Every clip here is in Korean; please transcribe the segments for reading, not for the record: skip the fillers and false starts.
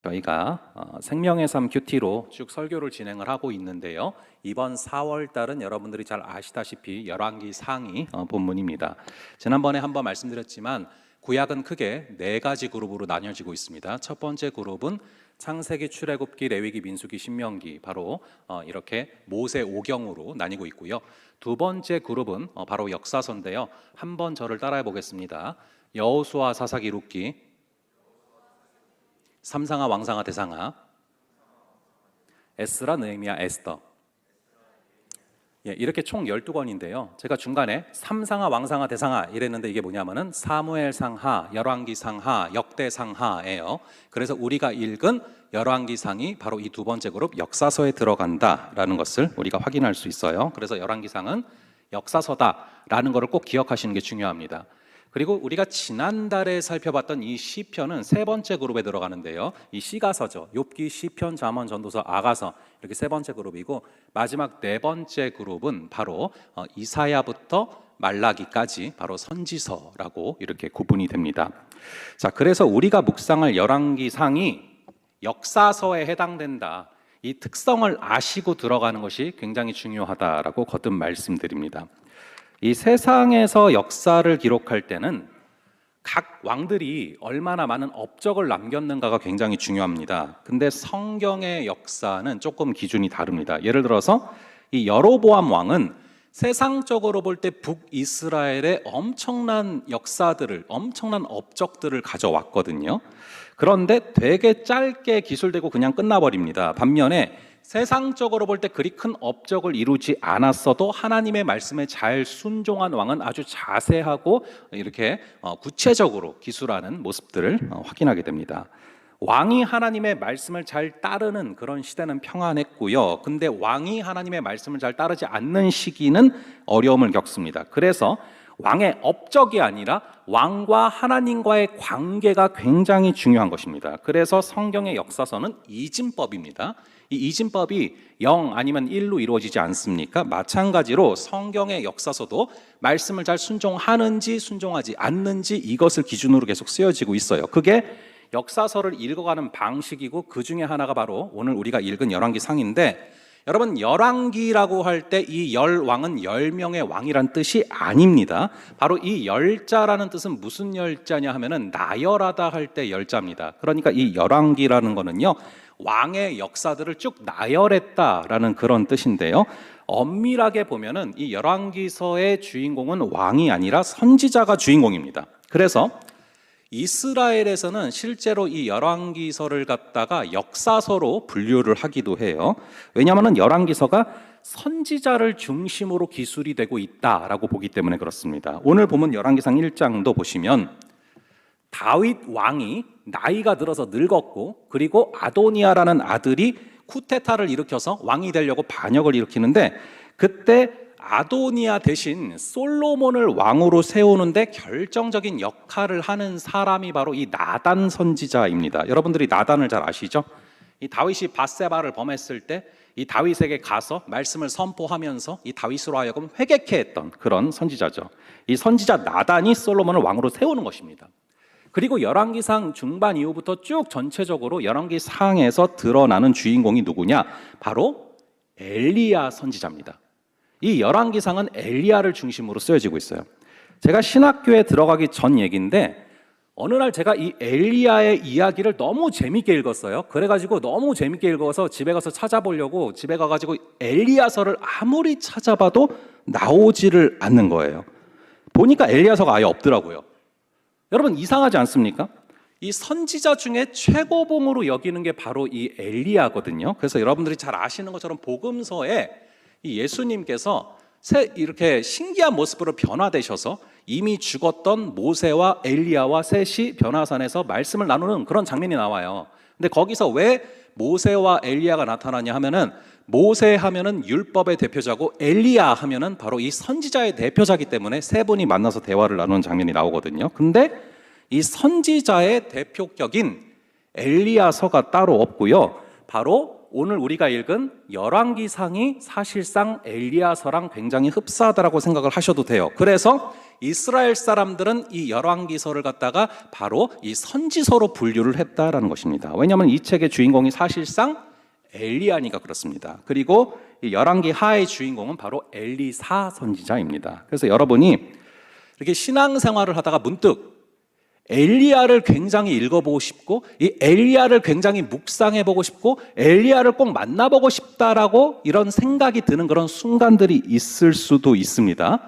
저희가 생명의 삶 큐티로 쭉 설교를 진행을 하고 있는데요. 이번 4월 달은 여러분들이 잘 아시다시피 열왕기 상이 본문입니다. 지난번에 한번 말씀드렸지만 구약은 크게 4가지 그룹으로 나뉘어지고 있습니다. 첫 번째 그룹은 창세기, 출애굽기, 레위기, 민수기, 신명기, 바로 이렇게 모세 오경으로 나뉘고 있고요. 두 번째 그룹은 바로 역사서인데요. 한번 저를 따라해 보겠습니다. 여호수아, 사사기, 룻기, 삼상하, 왕상하, 대상하, 에스라, 느헤미야, 에스더. 이렇게 총 12권인데요. 제가 중간에 삼상하, 왕상하, 대상하 이랬는데 이게 뭐냐면은 사무엘상하, 열왕기상하, 역대상하예요. 그래서 우리가 읽은 열왕기상이 바로 이 두 번째 그룹 역사서에 들어간다라는 것을 우리가 확인할 수 있어요. 그래서 열왕기상은 역사서다라는 것을 꼭 기억하시는 게 중요합니다. 그리고 우리가 지난달에 살펴봤던 이 시편은 세 번째 그룹에 들어가는데요. 이 시가서죠. 욥기, 시편, 잠언, 전도서, 아가서 이렇게 세 번째 그룹이고 마지막 네 번째 그룹은 바로 이사야부터 말라기까지 바로 선지서라고 이렇게 구분이 됩니다. 자, 그래서 우리가 묵상할 열왕기상이 역사서에 해당된다. 이 특성을 아시고 들어가는 것이 굉장히 중요하다라고 거듭 말씀드립니다. 이 세상에서 역사를 기록할 때는 각 왕들이 얼마나 많은 업적을 남겼는가가 굉장히 중요합니다. 근데 성경의 역사는 조금 기준이 다릅니다. 예를 들어서 이 여로보암 왕은 세상적으로 볼 때 북이스라엘의 엄청난 역사들을, 엄청난 업적들을 가져왔거든요. 그런데 되게 짧게 기술되고 그냥 끝나버립니다. 반면에 세상적으로 볼 때 그리 큰 업적을 이루지 않았어도 하나님의 말씀에 잘 순종한 왕은 아주 자세하고 이렇게 구체적으로 기술하는 모습들을 확인하게 됩니다. 왕이 하나님의 말씀을 잘 따르는 그런 시대는 평안했고요. 근데 왕이 하나님의 말씀을 잘 따르지 않는 시기는 어려움을 겪습니다. 그래서 왕의 업적이 아니라 왕과 하나님과의 관계가 굉장히 중요한 것입니다. 그래서 성경의 역사서는 이진법입니다. 이 이진법이 0 아니면 1로 이루어지지 않습니까? 마찬가지로 성경의 역사서도 말씀을 잘 순종하는지 순종하지 않는지 이것을 기준으로 계속 쓰여지고 있어요. 그게 역사서를 읽어가는 방식이고 그 중에 하나가 바로 오늘 우리가 읽은 열왕기상인데, 여러분 열왕기라고 할 때 이 열왕은 10명의 왕이란 뜻이 아닙니다. 바로 이 열자라는 뜻은 무슨 열자냐 하면은 나열하다 할 때 열자입니다. 그러니까 이 열왕기라는 거는요, 왕의 역사들을 쭉 나열했다라는 그런 뜻인데요. 엄밀하게 보면은 이 열왕기서의 주인공은 왕이 아니라 선지자가 주인공입니다. 그래서 이스라엘에서는 실제로 이 열왕기서를 갖다가 역사서로 분류를 하기도 해요. 왜냐하면 열왕기서가 선지자를 중심으로 기술이 되고 있다라고 보기 때문에 그렇습니다. 오늘 보면 열왕기상 1장도 보시면 다윗 왕이 나이가 들어서 늙었고, 그리고 아도니아라는 아들이 쿠데타를 일으켜서 왕이 되려고 반역을 일으키는데, 그때 아도니아 대신 솔로몬을 왕으로 세우는데 결정적인 역할을 하는 사람이 바로 이 나단 선지자입니다. 여러분들이 나단을 잘 아시죠? 이 다윗이 밧세바를 범했을 때 이 다윗에게 가서 말씀을 선포하면서 이 다윗으로 하여금 회개케 했던 그런 선지자죠. 이 선지자 나단이 솔로몬을 왕으로 세우는 것입니다. 그리고 열왕기상 중반 이후부터 쭉 전체적으로 열왕기상에서 드러나는 주인공이 누구냐? 바로 엘리야 선지자입니다. 이 열왕기상은 엘리야를 중심으로 쓰여지고 있어요. 제가 신학교에 들어가기 전 얘기인데 어느 날 제가 이 엘리야의 이야기를 너무 재밌게 읽었어요. 그래가지고 너무 재밌게 읽어서 집에 가서 찾아보려고 집에 가가지고 엘리야서를 아무리 찾아봐도 나오지를 않는 거예요. 보니까 엘리야서가 아예 없더라고요. 여러분 이상하지 않습니까? 이 선지자 중에 최고봉으로 여기는 게 바로 이 엘리야거든요. 그래서 여러분들이 잘 아시는 것처럼 복음서에 이 예수님께서 이렇게 신기한 모습으로 변화되셔서 이미 죽었던 모세와 엘리야와 셋이 변화산에서 말씀을 나누는 그런 장면이 나와요. 근데 거기서 왜 모세와 엘리야가 나타나냐 하면은, 모세 하면은 율법의 대표자고 엘리야 하면은 바로 이 선지자의 대표자이기 때문에 세 분이 만나서 대화를 나누는 장면이 나오거든요. 근데 이 선지자의 대표격인 엘리야서가 따로 없고요. 바로 오늘 우리가 읽은 열왕기상이 사실상 엘리야서랑 굉장히 흡사하다라고 생각을 하셔도 돼요. 그래서 이스라엘 사람들은 이 열왕기서를 갖다가 바로 이 선지서로 분류를 했다라는 것입니다. 왜냐하면 이 책의 주인공이 사실상 엘리야니까 그렇습니다. 그리고 이 열왕기 하의 주인공은 바로 엘리사 선지자입니다. 그래서 여러분이 이렇게 신앙생활을 하다가 문득 엘리야를 굉장히 읽어보고 싶고 이 엘리야를 굉장히 묵상해보고 싶고 엘리야를 꼭 만나보고 싶다라고 이런 생각이 드는 그런 순간들이 있을 수도 있습니다.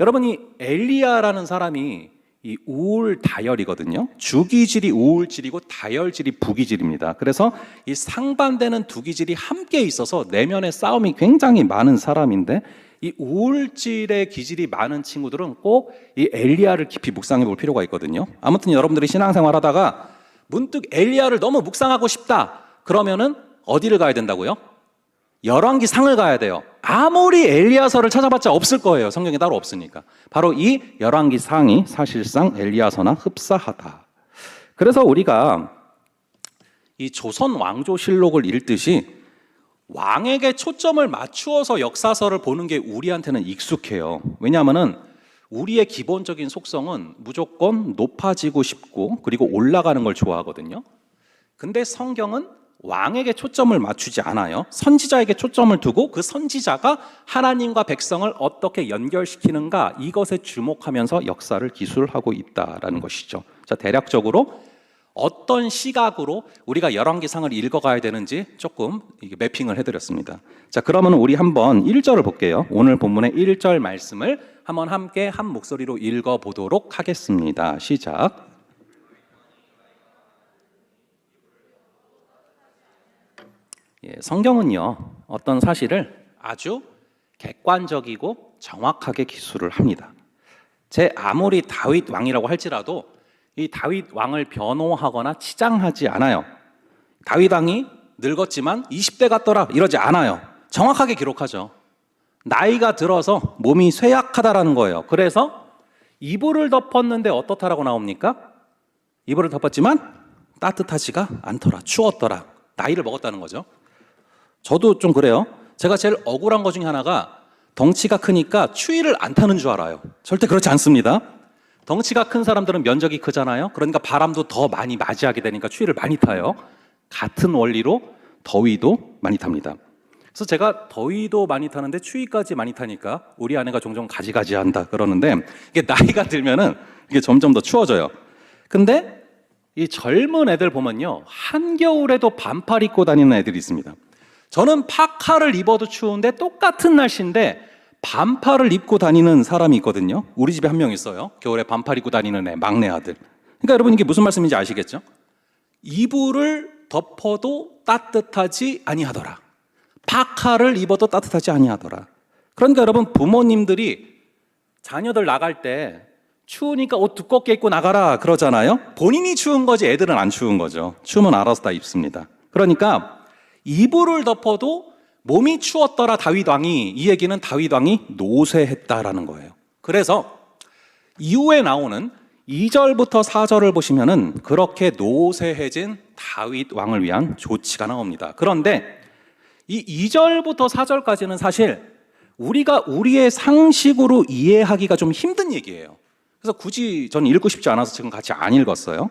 여러분이 엘리야라는 사람이 이 우울다열이거든요. 주기질이 우울질이고 다열질이 부기질입니다. 그래서 이 상반되는 두 기질이 함께 있어서 내면의 싸움이 굉장히 많은 사람인데 이 우울질의 기질이 많은 친구들은 꼭 이 엘리야를 깊이 묵상해 볼 필요가 있거든요. 아무튼 여러분들이 신앙생활 하다가 문득 엘리야를 너무 묵상하고 싶다 그러면은 어디를 가야 된다고요? 열왕기상을 가야 돼요. 아무리 엘리야서를 찾아봤자 없을 거예요. 성경에 따로 없으니까. 바로 이 열왕기상이 사실상 엘리야서나 흡사하다. 그래서 우리가 이 조선 왕조실록을 읽듯이 왕에게 초점을 맞추어서 역사서를 보는 게 우리한테는 익숙해요. 왜냐하면은 우리의 기본적인 속성은 무조건 높아지고 싶고 그리고 올라가는 걸 좋아하거든요. 근데 성경은 왕에게 초점을 맞추지 않아요. 선지자에게 초점을 두고 그 선지자가 하나님과 백성을 어떻게 연결시키는가 이것에 주목하면서 역사를 기술하고 있다라는 것이죠. 자, 대략적으로 어떤 시각으로 우리가 열왕기상을 읽어가야 되는지 조금 매핑을 해드렸습니다. 자, 그러면 우리 한번 1절을 볼게요. 오늘 본문의 1절 말씀을 한번 함께 한 목소리로 읽어보도록 하겠습니다. 시작. 성경은요, 어떤 사실을 아주 객관적이고 정확하게 기술을 합니다. 제 아무리 다윗 왕이라고 할지라도 이 다윗 왕을 변호하거나 치장하지 않아요. 다윗 왕이 늙었지만 20대 같더라 이러지 않아요. 정확하게 기록하죠. 나이가 들어서 몸이 쇠약하다라는 거예요. 그래서 이불을 덮었는데 어떻다라고 나옵니까? 이불을 덮었지만 따뜻하지가 않더라, 추웠더라. 나이를 먹었다는 거죠. 저도 좀 그래요. 제가 제일 억울한 것 중에 하나가 덩치가 크니까 추위를 안 타는 줄 알아요. 절대 그렇지 않습니다. 덩치가 큰 사람들은 면적이 크잖아요. 그러니까 바람도 더 많이 맞이하게 되니까 추위를 많이 타요. 같은 원리로 더위도 많이 탑니다. 그래서 제가 더위도 많이 타는데 추위까지 많이 타니까 우리 아내가 종종 가지가지한다 그러는데 이게 나이가 들면은 이게 점점 더 추워져요. 근데 이 젊은 애들 보면요, 한겨울에도 반팔 입고 다니는 애들이 있습니다. 저는 파카를 입어도 추운데 똑같은 날씨인데 반팔을 입고 다니는 사람이 있거든요. 우리 집에 한 명 있어요. 겨울에 반팔 입고 다니는 애, 막내 아들. 그러니까 여러분 이게 무슨 말씀인지 아시겠죠? 이불을 덮어도 따뜻하지 아니하더라. 파카를 입어도 따뜻하지 아니하더라. 그러니까 여러분 부모님들이 자녀들 나갈 때 추우니까 옷 두껍게 입고 나가라 그러잖아요. 본인이 추운 거지 애들은 안 추운 거죠. 추우면 알아서 다 입습니다. 그러니까 이불을 덮어도 몸이 추웠더라 다윗 왕이, 이 얘기는 다윗 왕이 노쇠했다라는 거예요. 그래서 이후에 나오는 2절부터 4절을 보시면은 그렇게 노쇠해진 다윗 왕을 위한 조치가 나옵니다. 그런데 이 2절부터 4절까지는 사실 우리가 우리의 상식으로 이해하기가 좀 힘든 얘기예요. 그래서 굳이 저는 읽고 싶지 않아서 지금 같이 안 읽었어요.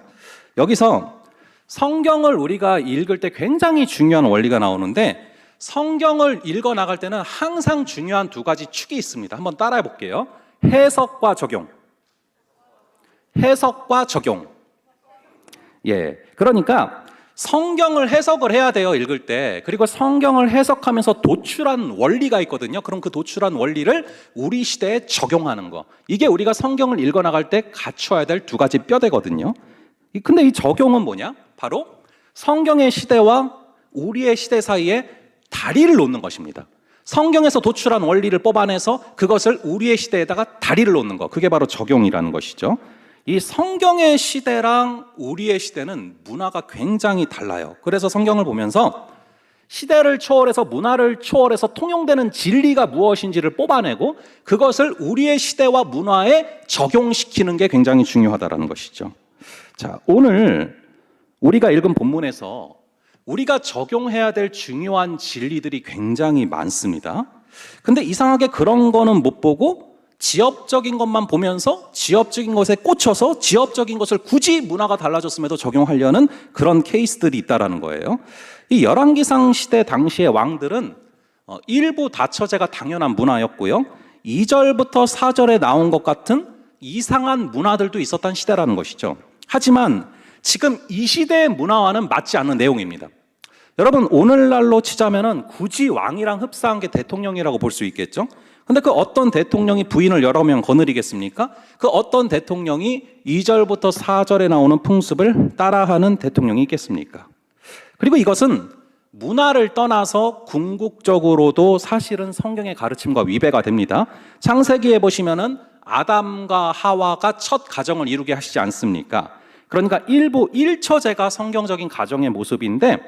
여기서 성경을 우리가 읽을 때 굉장히 중요한 원리가 나오는데 성경을 읽어 나갈 때는 항상 중요한 두 가지 축이 있습니다. 한번 따라해 볼게요. 해석과 적용. 해석과 적용. 예. 그러니까 성경을 해석을 해야 돼요, 읽을 때. 그리고 성경을 해석하면서 도출한 원리가 있거든요. 그럼 그 도출한 원리를 우리 시대에 적용하는 거. 이게 우리가 성경을 읽어 나갈 때 갖춰야 될 두 가지 뼈대거든요. 근데 이 적용은 뭐냐? 바로 성경의 시대와 우리의 시대 사이에 다리를 놓는 것입니다. 성경에서 도출한 원리를 뽑아내서 그것을 우리의 시대에다가 다리를 놓는 것. 그게 바로 적용이라는 것이죠. 이 성경의 시대랑 우리의 시대는 문화가 굉장히 달라요. 그래서 성경을 보면서 시대를 초월해서 문화를 초월해서 통용되는 진리가 무엇인지를 뽑아내고 그것을 우리의 시대와 문화에 적용시키는 게 굉장히 중요하다는 것이죠. 자, 오늘 우리가 읽은 본문에서 우리가 적용해야 될 중요한 진리들이 굉장히 많습니다. 근데 이상하게 그런 거는 못 보고 지엽적인 것만 보면서 지엽적인 것에 꽂혀서 지엽적인 것을 굳이 문화가 달라졌음에도 적용하려는 그런 케이스들이 있다라는 거예요. 이 열왕기상 시대 당시의 왕들은 일부 다처제가 당연한 문화였고요. 2절부터 4절에 나온 것 같은 이상한 문화들도 있었던 시대라는 것이죠. 하지만 지금 이 시대의 문화와는 맞지 않는 내용입니다. 여러분, 오늘날로 치자면은 굳이 왕이랑 흡사한 게 대통령이라고 볼 수 있겠죠? 근데 그 어떤 대통령이 부인을 여러 명 거느리겠습니까? 그 어떤 대통령이 2절부터 4절에 나오는 풍습을 따라하는 대통령이 있겠습니까? 그리고 이것은 문화를 떠나서 궁극적으로도 사실은 성경의 가르침과 위배가 됩니다. 창세기에 보시면은 아담과 하와가 첫 가정을 이루게 하시지 않습니까? 그러니까 일부 일처제가 성경적인 가정의 모습인데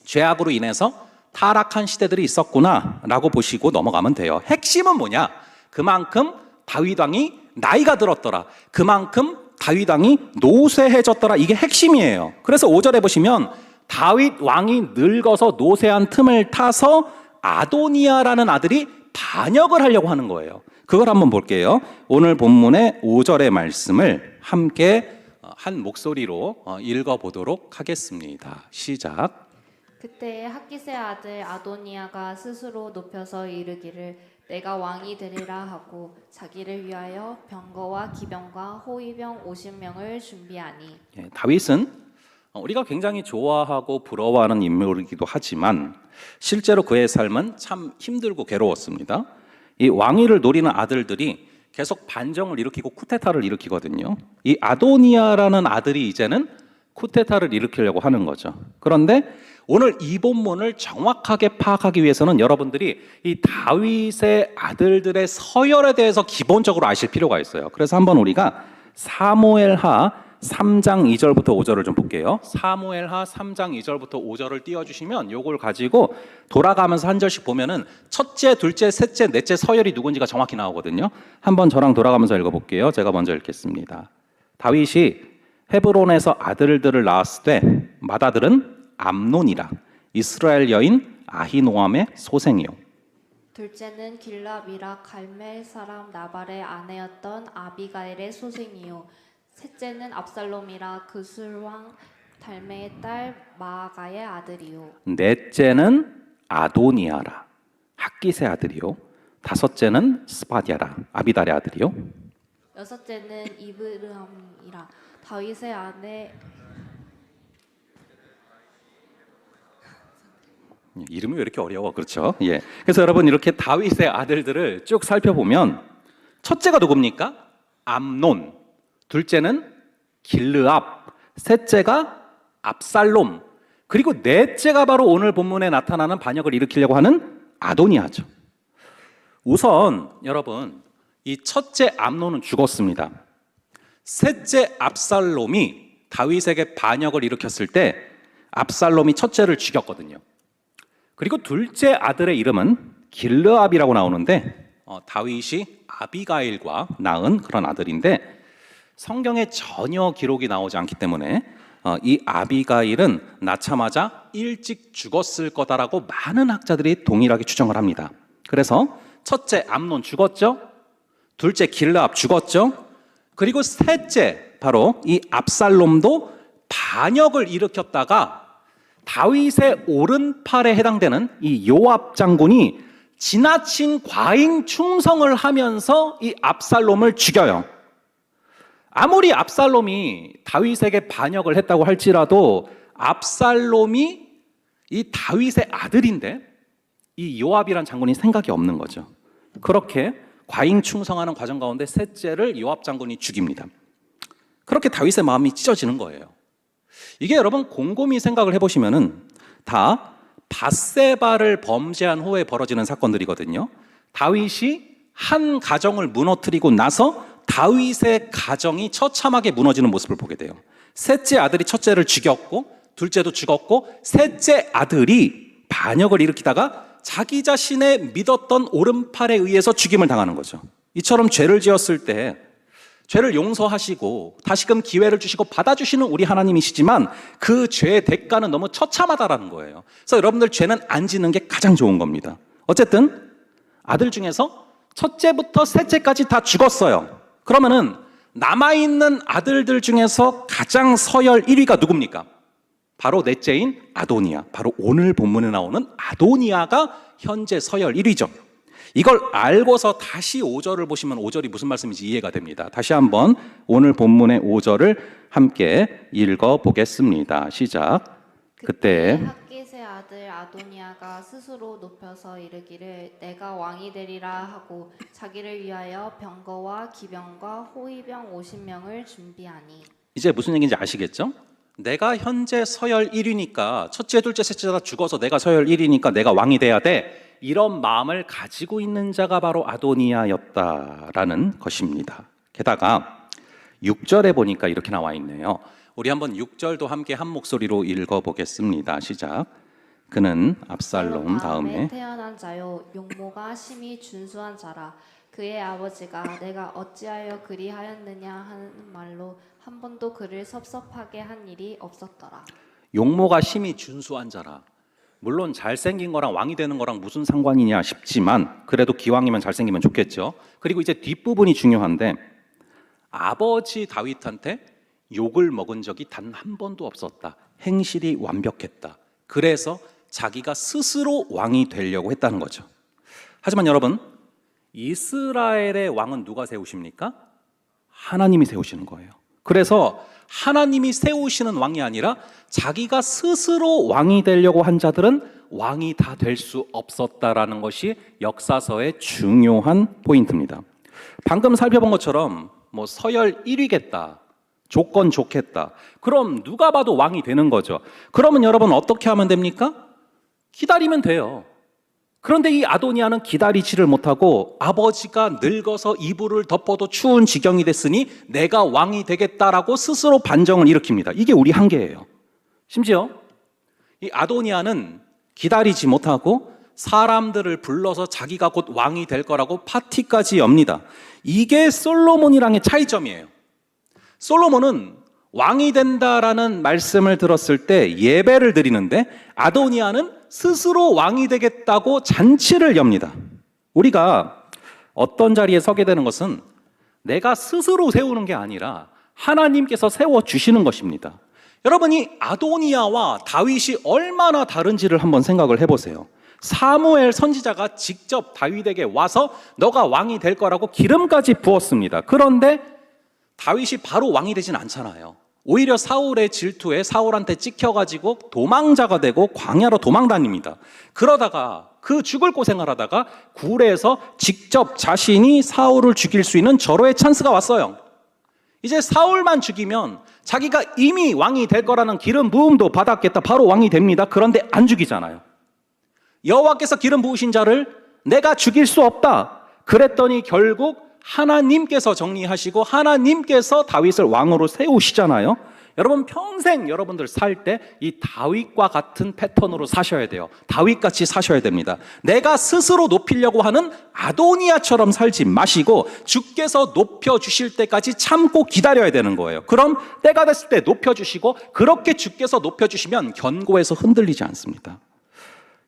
죄악으로 인해서 타락한 시대들이 있었구나라고 보시고 넘어가면 돼요. 핵심은 뭐냐? 그만큼 다윗 왕이 나이가 들었더라. 그만큼 다윗 왕이 노쇠해졌더라. 이게 핵심이에요. 그래서 5절에 보시면 다윗 왕이 늙어서 노쇠한 틈을 타서 아도니아라는 아들이 반역을 하려고 하는 거예요. 그걸 한번 볼게요. 오늘 본문의 5절의 말씀을 함께 한 목소리로 읽어보도록 하겠습니다. 시작. 그때 학기세 아들 아도니아가 스스로 높여서 이르기를 내가 왕이 되리라 하고 자기를 위하여 병거와 기병과 호위병 50명을 준비하니. 다윗은 우리가 굉장히 좋아하고 부러워하는 인물이기도 하지만 실제로 그의 삶은 참 힘들고 괴로웠습니다. 이 왕위를 노리는 아들들이 계속 반정을 일으키고 쿠데타를 일으키거든요. 이 아도니아라는 아들이 이제는 쿠데타를 일으키려고 하는 거죠. 그런데 오늘 이 본문을 정확하게 파악하기 위해서는 여러분들이 이 다윗의 아들들의 서열에 대해서 기본적으로 아실 필요가 있어요. 그래서 한번 우리가 사무엘하 3장 2절부터 5절을 좀 볼게요. 사무엘하 3장 2절부터 5절을 띄워주시면 요걸 가지고 돌아가면서 한 절씩 보면은 첫째, 둘째, 셋째, 넷째 서열이 누군지가 정확히 나오거든요. 한번 저랑 돌아가면서 읽어볼게요. 제가 먼저 읽겠습니다. 다윗이 헤브론에서 아들들을 낳았을 때 맏아들은 암논이라 이스라엘 여인 아히노암의 소생이요. 둘째는 길랍이라 갈멜 사람 나발의 아내였던 아비가일의 소생이요. 셋째는 압살롬이라 그술 왕 달메의 딸 마아가의 아들이요. 넷째는 아도니아라 학기세 아들이요. 다섯째는 스바디아라 아비달의 아들이요. 여섯째는 이브람이라 다윗의 아내. 이름이 왜 이렇게 어려워? 그렇죠? 예. 그래서 여러분 이렇게 다윗의 아들들을 쭉 살펴보면 첫째가 누굽니까? 암논. 둘째는 길르압. 셋째가 압살롬. 그리고 넷째가 바로 오늘 본문에 나타나는 반역을 일으키려고 하는 아도니아죠. 우선 여러분 이 첫째 암논은 죽었습니다. 셋째 압살롬이 다윗에게 반역을 일으켰을 때 압살롬이 첫째를 죽였거든요. 그리고 둘째 아들의 이름은 길르압이라고 나오는데 다윗이 아비가일과 낳은 그런 아들인데 성경에 전혀 기록이 나오지 않기 때문에 이 아비가일은 낳자마자 일찍 죽었을 거다라고 많은 학자들이 동일하게 추정을 합니다. 그래서 첫째 암논 죽었죠. 둘째 길르압 죽었죠. 그리고 셋째 바로 이 압살롬도 반역을 일으켰다가 다윗의 오른팔에 해당되는 이 요압 장군이 지나친 과잉 충성을 하면서 이 압살롬을 죽여요. 아무리 압살롬이 다윗에게 반역을 했다고 할지라도 압살롬이 이 다윗의 아들인데 이 요압이란 장군이 생각이 없는 거죠. 그렇게 과잉 충성하는 과정 가운데 셋째를 요압 장군이 죽입니다. 그렇게 다윗의 마음이 찢어지는 거예요. 이게 여러분 곰곰이 생각을 해보시면은 다 밧세바를 범죄한 후에 벌어지는 사건들이거든요. 다윗이 한 가정을 무너뜨리고 나서 다윗의 가정이 처참하게 무너지는 모습을 보게 돼요. 셋째 아들이 첫째를 죽였고 둘째도 죽었고 셋째 아들이 반역을 일으키다가 자기 자신의 믿었던 오른팔에 의해서 죽임을 당하는 거죠. 이처럼 죄를 지었을 때 죄를 용서하시고 다시금 기회를 주시고 받아주시는 우리 하나님이시지만 그 죄의 대가는 너무 처참하다라는 거예요. 그래서 여러분들 죄는 안 지는 게 가장 좋은 겁니다. 어쨌든 아들 중에서 첫째부터 셋째까지 다 죽었어요. 그러면은 남아있는 아들들 중에서 가장 서열 1위가 누굽니까? 바로 넷째인 아도니아, 바로 오늘 본문에 나오는 아도니아가 현재 서열 1위죠. 이걸 알고서 다시 5절을 보시면 5절이 무슨 말씀인지 이해가 됩니다. 다시 한번 오늘 본문의 5절을 함께 읽어보겠습니다. 시작. 그때 핫깃의 아들 아도니아가 스스로 높여서 이르기를 내가 왕이 되리라 하고 자기를 위하여 병거와 기병과 호위병 50명을 준비하니. 이제 무슨 얘기인지 아시겠죠? 내가 현재 서열 1위니까 첫째, 둘째, 셋째 다 죽어서 내가 서열 1위니까 내가 왕이 돼야 돼. 이런 마음을 가지고 있는 자가 바로 아도니아였다라는 것입니다. 게다가 6절에 보니까 이렇게 나와 있네요. 우리 한번 6절도 함께 한 목소리로 읽어보겠습니다. 시작. 그는 압살롬 다음에 태어난 자요 용모가 심히 준수한 자라. 그의 아버지가 내가 어찌하여 그리하였느냐 하는 말로 한 번도 그를 섭섭하게 한 일이 없었더라. 용모가 심히 준수한 자라. 물론 잘생긴 거랑 왕이 되는 거랑 무슨 상관이냐 싶지만 그래도 기왕이면 잘생기면 좋겠죠. 그리고 이제 뒷부분이 중요한데 아버지 다윗한테 욕을 먹은 적이 단 한 번도 없었다. 행실이 완벽했다. 그래서 자기가 스스로 왕이 되려고 했다는 거죠. 하지만 여러분, 이스라엘의 왕은 누가 세우십니까? 하나님이 세우시는 거예요. 그래서 하나님이 세우시는 왕이 아니라 자기가 스스로 왕이 되려고 한 자들은 왕이 다 될 수 없었다라는 것이 역사서의 중요한 포인트입니다. 방금 살펴본 것처럼 뭐 서열 1위겠다, 조건 좋겠다, 그럼 누가 봐도 왕이 되는 거죠. 그러면 여러분 어떻게 하면 됩니까? 기다리면 돼요. 그런데 이 아도니아는 기다리지를 못하고 아버지가 늙어서 이불을 덮어도 추운 지경이 됐으니 내가 왕이 되겠다라고 스스로 반정을 일으킵니다. 이게 우리 한계예요. 심지어 이 아도니아는 기다리지 못하고 사람들을 불러서 자기가 곧 왕이 될 거라고 파티까지 엽니다. 이게 솔로몬이랑의 차이점이에요. 솔로몬은 왕이 된다라는 말씀을 들었을 때 예배를 드리는데 아도니아는 스스로 왕이 되겠다고 잔치를 엽니다. 우리가 어떤 자리에 서게 되는 것은 내가 스스로 세우는 게 아니라 하나님께서 세워주시는 것입니다. 여러분이 아도니아와 다윗이 얼마나 다른지를 한번 생각을 해보세요. 사무엘 선지자가 직접 다윗에게 와서 너가 왕이 될 거라고 기름까지 부었습니다. 그런데 다윗이 바로 왕이 되진 않잖아요. 오히려 사울의 질투에 사울한테 찍혀가지고 도망자가 되고 광야로 도망다닙니다. 그러다가 그 죽을 고생을 하다가 굴에서 직접 자신이 사울을 죽일 수 있는 절호의 찬스가 왔어요. 이제 사울만 죽이면 자기가 이미 왕이 될 거라는 기름 부음도 받았겠다. 바로 왕이 됩니다. 그런데 안 죽이잖아요. 여호와께서 기름 부으신 자를 내가 죽일 수 없다. 그랬더니 결국 하나님께서 정리하시고 하나님께서 다윗을 왕으로 세우시잖아요. 여러분 평생 여러분들 살 때 이 다윗과 같은 패턴으로 사셔야 돼요. 다윗같이 사셔야 됩니다. 내가 스스로 높이려고 하는 아도니아처럼 살지 마시고 주께서 높여주실 때까지 참고 기다려야 되는 거예요. 그럼 때가 됐을 때 높여주시고 그렇게 주께서 높여주시면 견고해서 흔들리지 않습니다.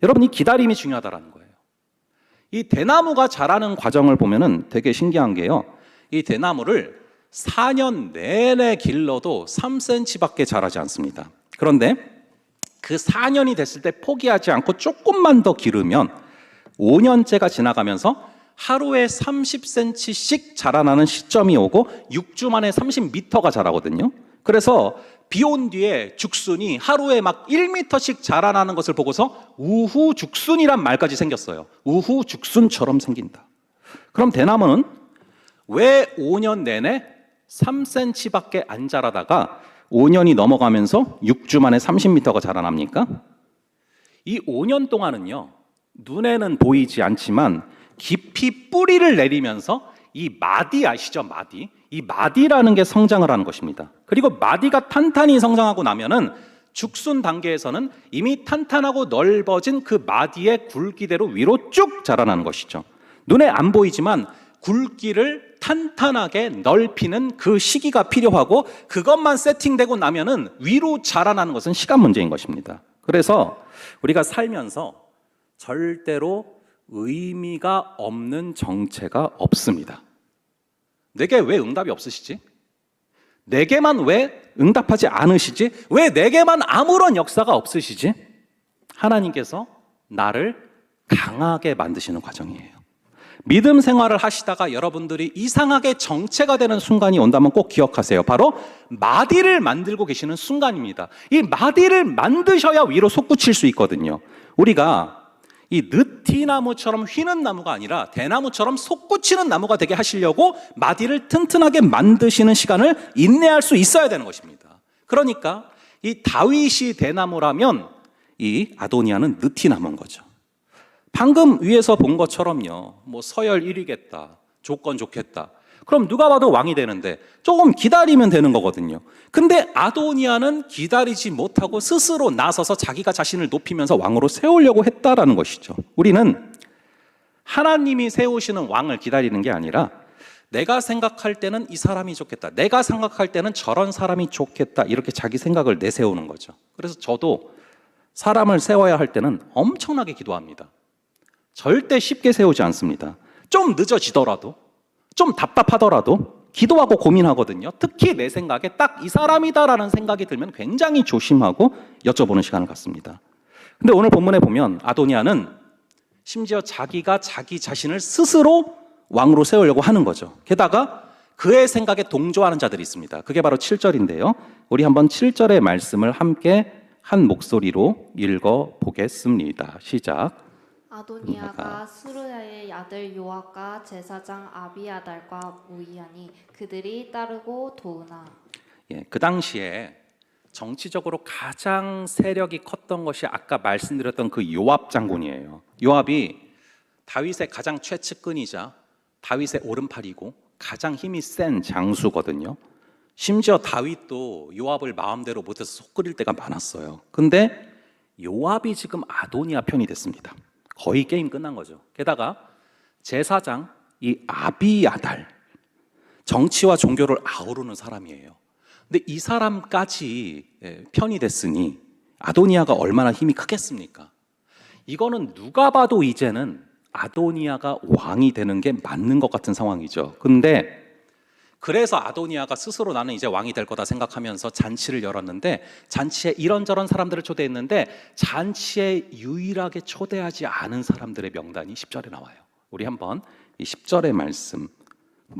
여러분 이 기다림이 중요하다는 거예요. 이 대나무가 자라는 과정을 보면은 되게 신기한 게요. 이 대나무를 4년 내내 길러도 3cm밖에 자라지 않습니다. 그런데 그 4년이 됐을 때 포기하지 않고 조금만 더 기르면 5년째가 지나가면서 하루에 30cm씩 자라나는 시점이 오고 6주 만에 30m가 자라거든요. 그래서 비 온 뒤에 죽순이 하루에 막 1m씩 자라나는 것을 보고서 우후죽순이란 말까지 생겼어요. 우후죽순처럼 생긴다. 그럼 대나무는 왜 5년 내내 3cm밖에 안 자라다가 5년이 넘어가면서 6주 만에 30m가 자라납니까? 이 5년 동안은요, 눈에는 보이지 않지만 깊이 뿌리를 내리면서 이 마디 아시죠? 마디. 이 마디라는 게 성장을 하는 것입니다. 그리고 마디가 탄탄히 성장하고 나면은 죽순 단계에서는 이미 탄탄하고 넓어진 그 마디의 굵기대로 위로 쭉 자라나는 것이죠. 눈에 안 보이지만 굵기를 탄탄하게 넓히는 그 시기가 필요하고 그것만 세팅되고 나면은 위로 자라나는 것은 시간 문제인 것입니다. 그래서 우리가 살면서 절대로 의미가 없는 정체가 없습니다. 내게 왜 응답이 없으시지? 내게만 왜 응답하지 않으시지? 왜 내게만 아무런 역사가 없으시지? 하나님께서 나를 강하게 만드시는 과정이에요. 믿음 생활을 하시다가 여러분들이 이상하게 정체가 되는 순간이 온다면 꼭 기억하세요. 바로 마디를 만들고 계시는 순간입니다. 이 마디를 만드셔야 위로 솟구칠 수 있거든요. 우리가 이 느티나무처럼 휘는 나무가 아니라 대나무처럼 솟구치는 나무가 되게 하시려고 마디를 튼튼하게 만드시는 시간을 인내할 수 있어야 되는 것입니다. 그러니까 이 다윗이 대나무라면 이 아도니아는 느티나무인 거죠. 방금 위에서 본 것처럼요, 뭐 서열 1위겠다, 조건 좋겠다. 그럼 누가 봐도 왕이 되는데 조금 기다리면 되는 거거든요. 근데 아도니아는 기다리지 못하고 스스로 나서서 자기가 자신을 높이면서 왕으로 세우려고 했다라는 것이죠. 우리는 하나님이 세우시는 왕을 기다리는 게 아니라 내가 생각할 때는 이 사람이 좋겠다, 내가 생각할 때는 저런 사람이 좋겠다, 이렇게 자기 생각을 내세우는 거죠. 그래서 저도 사람을 세워야 할 때는 엄청나게 기도합니다. 절대 쉽게 세우지 않습니다. 좀 늦어지더라도, 좀 답답하더라도 기도하고 고민하거든요. 특히 내 생각에 딱 이 사람이다라는 생각이 들면 굉장히 조심하고 여쭤보는 시간을 갖습니다. 근데 오늘 본문에 보면 아도니아는 심지어 자기가 자기 자신을 스스로 왕으로 세우려고 하는 거죠. 게다가 그의 생각에 동조하는 자들이 있습니다. 그게 바로 7절인데요. 우리 한번 7절의 말씀을 함께 한 목소리로 읽어보겠습니다. 시작. 아도니아가 스루야의 아들 요압과 제사장 아비아달과 무이하니 그들이 따르고 도우나. 그 당시에 정치적으로 가장 세력이 컸던 것이 아까 말씀드렸던 그 요압 장군이에요. 요압이 다윗의 가장 최측근이자 다윗의 오른팔이고 가장 힘이 센 장수거든요. 심지어 다윗도 요압을 마음대로 못해서 속 끓일 때가 많았어요. 근데 요압이 지금 아도니아 편이 됐습니다. 거의 게임 끝난 거죠. 게다가 제사장 이 아비아달, 정치와 종교를 아우르는 사람이에요. 근데 이 사람까지 편이 됐으니 아도니아가 얼마나 힘이 크겠습니까? 이거는 누가 봐도 이제는 아도니아가 왕이 되는 게 맞는 것 같은 상황이죠. 근데 그래서 아도니아가 스스로 나는 이제 왕이 될 거다 생각하면서 잔치를 열었는데, 잔치에 이런저런 사람들을 초대했는데 잔치에 유일하게 초대하지 않은 사람들의 명단이 10절에 나와요. 우리 한번 이 10절의 말씀,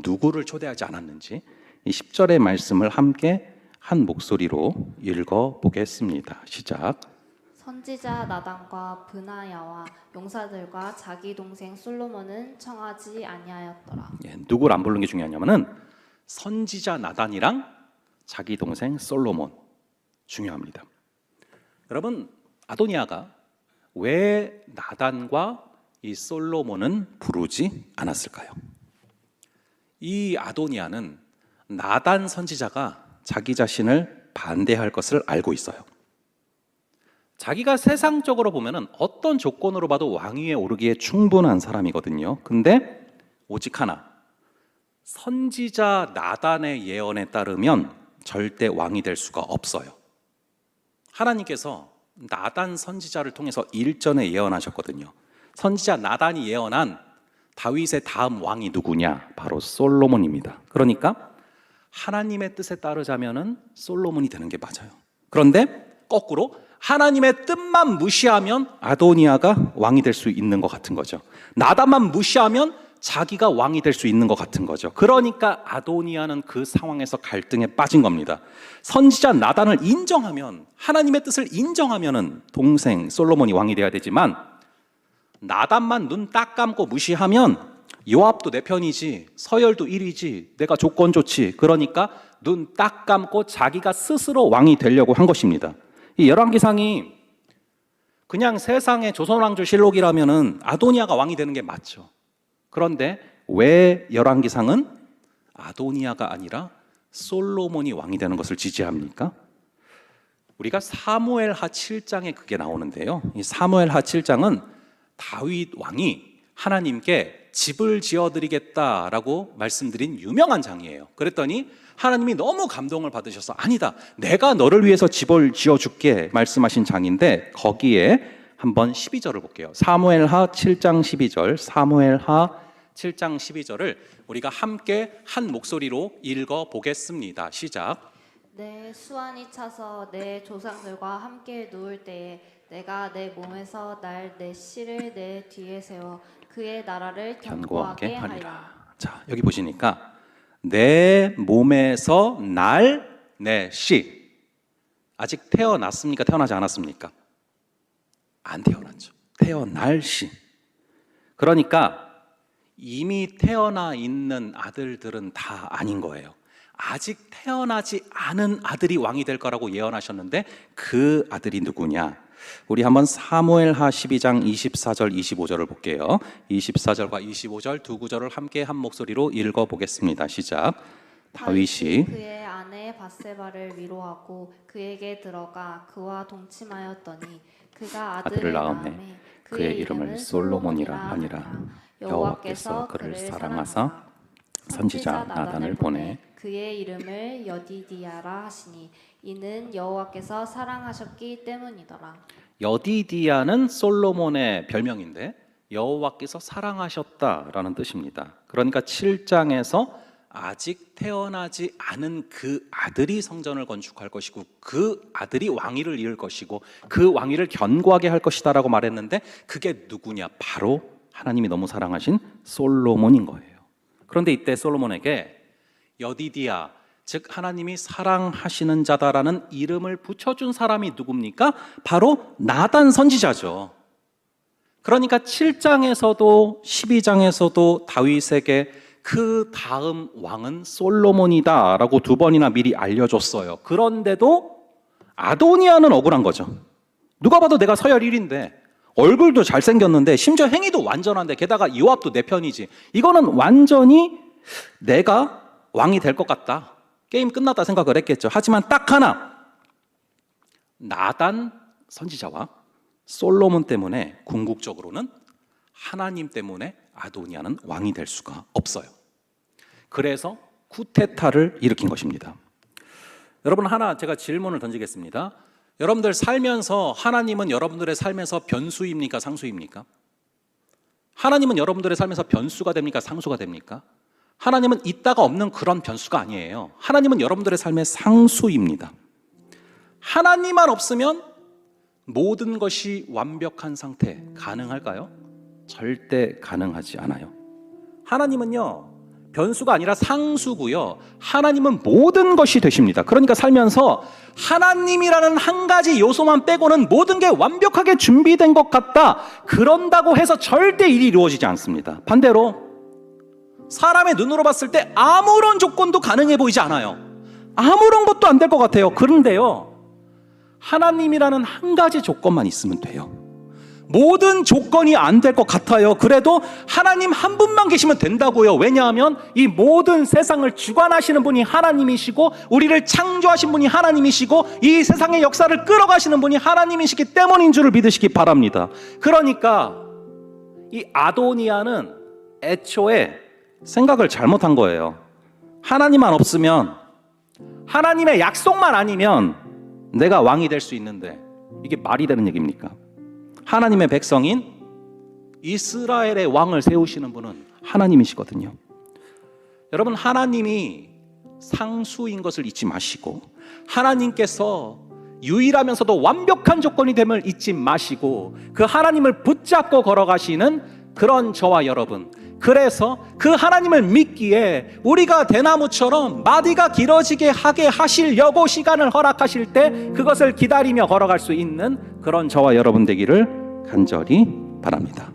누구를 초대하지 않았는지 이 10절의 말씀을 함께 한 목소리로 읽어보겠습니다. 시작. 선지자 나단과 브나야와 용사들과 자기 동생 솔로몬은 청하지 아니하였더라. 누구를 안 부르는 게 중요하냐면은 선지자 나단이랑 자기 동생 솔로몬, 중요합니다. 여러분, 아도니아가 왜 나단과 이 솔로몬은 부르지 않았을까요? 이 아도니아는 나단 선지자가 자기 자신을 반대할 것을 알고 있어요. 자기가 세상적으로 보면은 어떤 조건으로 봐도 왕위에 오르기에 충분한 사람이거든요. 근데 오직 하나, 선지자 나단의 예언에 따르면 절대 왕이 될 수가 없어요. 하나님께서 나단 선지자를 통해서 일전에 예언하셨거든요. 선지자 나단이 예언한 다윗의 다음 왕이 누구냐? 바로 솔로몬입니다. 그러니까 하나님의 뜻에 따르자면은 솔로몬이 되는 게 맞아요. 그런데 거꾸로 하나님의 뜻만 무시하면 아도니아가 왕이 될 수 있는 것 같은 거죠. 나단만 무시하면 자기가 왕이 될 수 있는 것 같은 거죠. 그러니까 아도니아는 그 상황에서 갈등에 빠진 겁니다. 선지자 나단을 인정하면, 하나님의 뜻을 인정하면은 동생 솔로몬이 왕이 돼야 되지만, 나단만 눈 딱 감고 무시하면 요압도 내 편이지, 서열도 1위지, 내가 조건 좋지, 그러니까 눈 딱 감고 자기가 스스로 왕이 되려고 한 것입니다. 이 열왕기상이 그냥 세상의 조선왕조실록이라면은 아도니아가 왕이 되는 게 맞죠. 그런데 왜 열왕기상은 아도니아가 아니라 솔로몬이 왕이 되는 것을 지지합니까? 우리가 사무엘하 7장에 그게 나오는데요. 이 사무엘하 7장은 다윗 왕이 하나님께 집을 지어드리겠다라고 말씀드린 유명한 장이에요. 그랬더니 하나님이 너무 감동을 받으셔서 아니다, 내가 너를 위해서 집을 지어줄게 말씀하신 장인데, 거기에 한번 12절을 볼게요. 사무엘하 7장 12절, 사무엘하 7장 12절을 우리가 함께 한 목소리로 읽어보겠습니다. 시작. 내 수완이 차서 내 조상들과 함께 누울 때에 내가 내 몸에서 날 내 씨를 내 뒤에 세워 그의 나라를 견고하게 하리라. 자, 여기 보시니까 내 몸에서 날 내 씨, 아직 태어났습니까? 태어나지 않았습니까? 안 태어났죠. 태어날 씨. 그러니까 이미 태어나 있는 아들들은 다 아닌 거예요. 아직 태어나지 않은 아들이 왕이 될 거라고 예언하셨는데 그 아들이 누구냐? 우리 한번 사무엘하 12장 24절 25절을 볼게요. 24절과 25절 두 구절을 함께 한 목소리로 읽어보겠습니다. 시작. 다윗이 그의 아내 바세바를 위로하고 그에게 들어가 그와 동침하였더니 그가 아들을 낳음에 그의 이름을 솔로몬이라 하니라. 여호와께서 그를 사랑하사 선지자 나단을 보내 그의 이름을 여디디아라 하시니 이는 여호와께서 사랑하셨기 때문이더라. 여디디아는 솔로몬의 별명인데 여호와께서 사랑하셨다라는 뜻입니다. 그러니까 7장에서 아직 태어나지 않은 그 아들이 성전을 건축할 것이고 그 아들이 왕위를 이을 것이고 그 왕위를 견고하게 할 것이다라고 말했는데 그게 누구냐? 바로 하나님이 너무 사랑하신 솔로몬인 거예요. 그런데 이때 솔로몬에게 여디디아, 즉 하나님이 사랑하시는 자다라는 이름을 붙여준 사람이 누굽니까? 바로 나단 선지자죠. 그러니까 7장에서도 12장에서도 다윗에게 그 다음 왕은 솔로몬이다 라고 두 번이나 미리 알려줬어요. 그런데도 아도니아는 억울한 거죠. 누가 봐도 내가 서열 1위인데 얼굴도 잘생겼는데 심지어 행위도 완전한데 게다가 요압도 내 편이지, 이거는 완전히 내가 왕이 될 것 같다, 게임 끝났다 생각을 했겠죠. 하지만 딱 하나, 나단 선지자와 솔로몬 때문에 궁극적으로는 하나님 때문에 아도니아는 왕이 될 수가 없어요. 그래서 쿠데타를 일으킨 것입니다. 여러분, 하나 제가 질문을 던지겠습니다. 여러분들 살면서 하나님은 여러분들의 삶에서 변수입니까? 상수입니까? 하나님은 여러분들의 삶에서 변수가 됩니까? 상수가 됩니까? 하나님은 있다가 없는 그런 변수가 아니에요. 하나님은 여러분들의 삶의 상수입니다. 하나님만 없으면 모든 것이 완벽한 상태 가능할까요? 절대 가능하지 않아요. 하나님은요, 변수가 아니라 상수고요. 하나님은 모든 것이 되십니다. 그러니까 살면서 하나님이라는 한 가지 요소만 빼고는 모든 게 완벽하게 준비된 것 같다, 그런다고 해서 절대 일이 이루어지지 않습니다. 반대로 사람의 눈으로 봤을 때 아무런 조건도 가능해 보이지 않아요. 아무런 것도 안 될 것 같아요. 그런데요, 하나님이라는 한 가지 조건만 있으면 돼요. 모든 조건이 안 될 것 같아요. 그래도 하나님 한 분만 계시면 된다고요. 왜냐하면 이 모든 세상을 주관하시는 분이 하나님이시고 우리를 창조하신 분이 하나님이시고 이 세상의 역사를 끌어가시는 분이 하나님이시기 때문인 줄을 믿으시기 바랍니다. 그러니까 이 아도니아는 애초에 생각을 잘못한 거예요. 하나님만 없으면, 하나님의 약속만 아니면 내가 왕이 될 수 있는데 이게 말이 되는 얘기입니까? 하나님의 백성인 이스라엘의 왕을 세우시는 분은 하나님이시거든요. 여러분, 하나님이 상수인 것을 잊지 마시고 하나님께서 유일하면서도 완벽한 조건이 됨을 잊지 마시고 그 하나님을 붙잡고 걸어가시는 그런 저와 여러분, 그래서 그 하나님을 믿기에 우리가 대나무처럼 마디가 길어지게 하게 하시려고 시간을 허락하실 때 그것을 기다리며 걸어갈 수 있는 그런 저와 여러분 되기를 간절히 바랍니다.